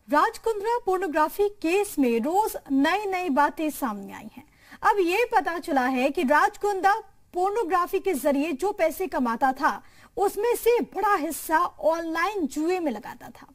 Raj Kundra pornography case में रोज नई नई बातें सामने आई हैं। अब ये पता चला है कि राज कुंद्रा पोर्नोग्राफी के जरिए जो पैसे कमाता था उसमें से बड़ा हिस्सा ऑनलाइन जुए में लगाता था।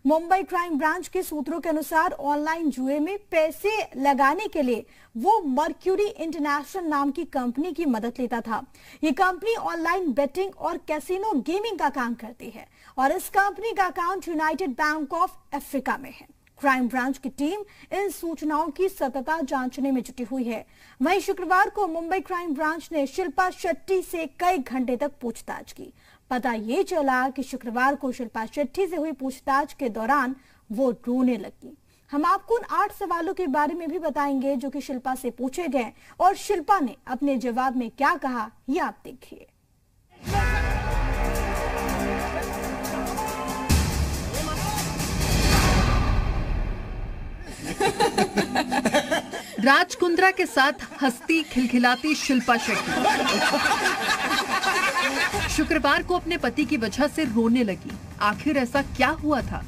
मुंबई क्राइम ब्रांच के सूत्रों के अनुसार ऑनलाइन जुए में पैसे लगाने के लिए वो मर्क्यूरी इंटरनेशनल नाम की कंपनी की मदद लेता था। ये कंपनी ऑनलाइन बेटिंग और कैसीनो गेमिंग का काम करती है और इस कंपनी का account United bank of Africa में है। क्राइम ब्रांच की टीम इन सूचनाओं की सततता जांचने में जुटी हुई है। वहीं शुक्रवार को मुंबई क्राइम ब्रांच ने शिल्पा शेट्टी से कई घंटे तक पूछताछ की। पता ये चला कि शुक्रवार को शिल्पा शेट्टी से हुई पूछताछ के दौरान वो रोने लगी। हम आपको उन 8 सवालों के बारे में भी बताएंगे जो कि शिल्पा से पूछे गए और शिल्पा ने अपने जवाब में क्या कहा, ये आप देखिए। राज कुंद्रा के साथ हंसती खिलखिलाती शिल्पा शेट्टी शुक्रवार को अपने पति की वजह से रोने लगी। आखिर ऐसा क्या हुआ था?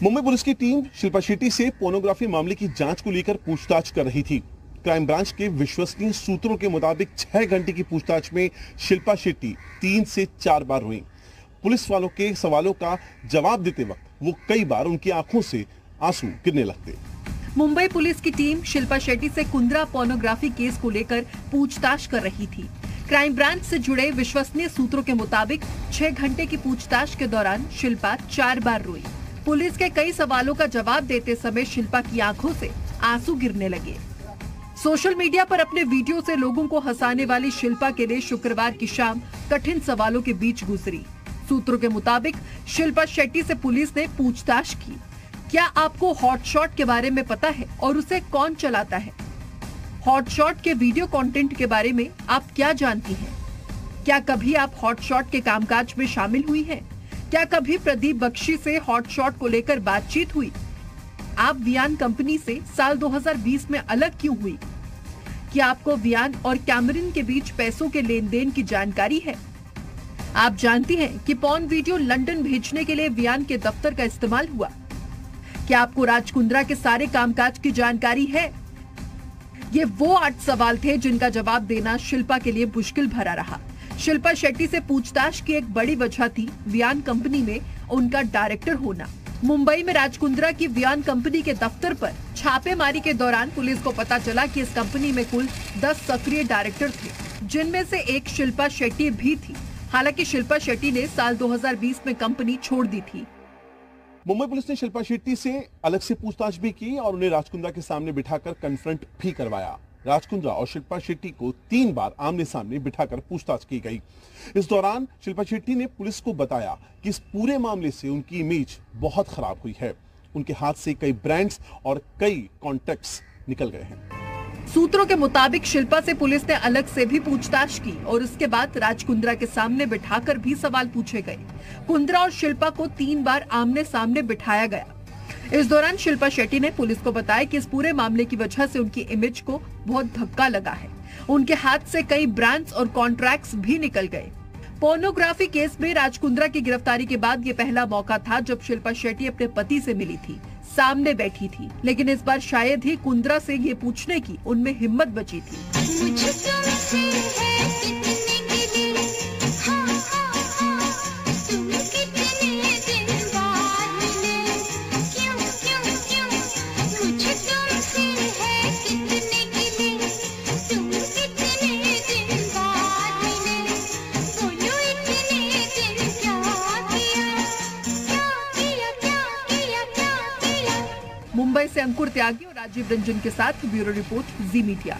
मुंबई पुलिस की टीम शिल्पा शेट्टी से पोर्नोग्राफी मामले की जांच को लेकर पूछताछ कर रही थी। क्राइम ब्रांच के विश्वसनीय सूत्रों के मुताबिक 6 घंटे की पूछताछ में शिल्पा शेट्टी 3 से 4 बार रोई। पुलिस वालों के सवालों का जवाब देते वक्त वो कई बार उनकी आंखों से आंसू गिरने लगते। मुंबई पुलिस की टीम शिल्पा शेट्टी से कुंद्रा पोर्नोग्राफी केस को लेकर पूछताछ कर रही थी। क्राइम ब्रांच से जुड़े विश्वसनीय सूत्रों के मुताबिक 6 घंटे की पूछताछ के दौरान शिल्पा 4 बार रोई। पुलिस के कई सवालों का जवाब देते समय शिल्पा की आंखों से आंसू गिरने लगे। सोशल मीडिया पर अपने वीडियो से लोगों को हंसाने वाली शिल्पा के लिए शुक्रवार की शाम कठिन सवालों के बीच गुजरी। सूत्रों के मुताबिक शिल्पा शेट्टी से पुलिस ने पूछताछ की। क्या आपको हॉटशॉट के बारे में पता है और उसे कौन चलाता है? हॉटशॉट के वीडियो कंटेंट के बारे में आप क्या जानती हैं? क्या कभी आप हॉटशॉट के कामकाज में शामिल हुई हैं? क्या कभी प्रदीप बख्शी से हॉटशॉट को लेकर बातचीत हुई? आप वियान कंपनी से साल 2020 में अलग क्यों हुई? क्या आपको वियान और कैमरन के बीच पैसों के लेन देन की जानकारी है? आप जानती हैं कि पॉर्न वीडियो लंदन भेजने के लिए वियान के दफ्तर का इस्तेमाल हुआ? क्या आपको राज कुंद्रा के सारे कामकाज की जानकारी है? ये वो 8 सवाल थे जिनका जवाब देना शिल्पा के लिए मुश्किल भरा रहा। शिल्पा शेट्टी से पूछताछ की एक बड़ी वजह थी वियान कंपनी में उनका डायरेक्टर होना। मुंबई में राज कुंद्रा की वियान कंपनी के दफ्तर पर छापेमारी के दौरान पुलिस को पता चला कि इस कंपनी में कुल 10 सक्रिय डायरेक्टर थे, जिनमें से एक शिल्पा शेट्टी भी थी। हालांकि शिल्पा शेट्टी ने साल 2020 में कंपनी छोड़ दी थी। मुंबई पुलिस ने शिल्पा शेट्टी से अलग से पूछताछ भी की और उन्हें राज कुंद्रा के सामने बिठाकर कन्फ्रंट भी करवाया। राज कुंद्रा और शिल्पा शेट्टी को 3 बार आमने सामने बिठाकर पूछताछ की गई। इस दौरान शिल्पा शेट्टी ने पुलिस को बताया कि इस पूरे मामले से उनकी इमेज बहुत खराब हुई है। उनके हाथ से कई ब्रांड्स और कई कॉन्ट्रैक्ट्स निकल गए हैं। सूत्रों के मुताबिक शिल्पा से पुलिस ने अलग से भी पूछताछ की और उसके बाद राज कुंद्रा के सामने बिठाकर भी सवाल पूछे गए। कुंद्रा और शिल्पा को 3 बार आमने सामने बिठाया गया। इस दौरान शिल्पा शेट्टी ने पुलिस को बताया कि इस पूरे मामले की वजह से उनकी इमेज को बहुत धक्का लगा है। उनके हाथ से कई ब्रांड्स और कॉन्ट्रैक्ट्स भी निकल गए। पोर्नोग्राफी केस में राज कुंद्रा की गिरफ्तारी के बाद ये पहला मौका था जब शिल्पा शेट्टी अपने पति से मिली थी, सामने बैठी थी। लेकिन इस बार शायद ही कुंद्रा से ये पूछने की उनमें हिम्मत बची थी। मुंबई से अंकुर त्यागी और राजीव रंजन के साथ ब्यूरो रिपोर्ट, जी मीडिया।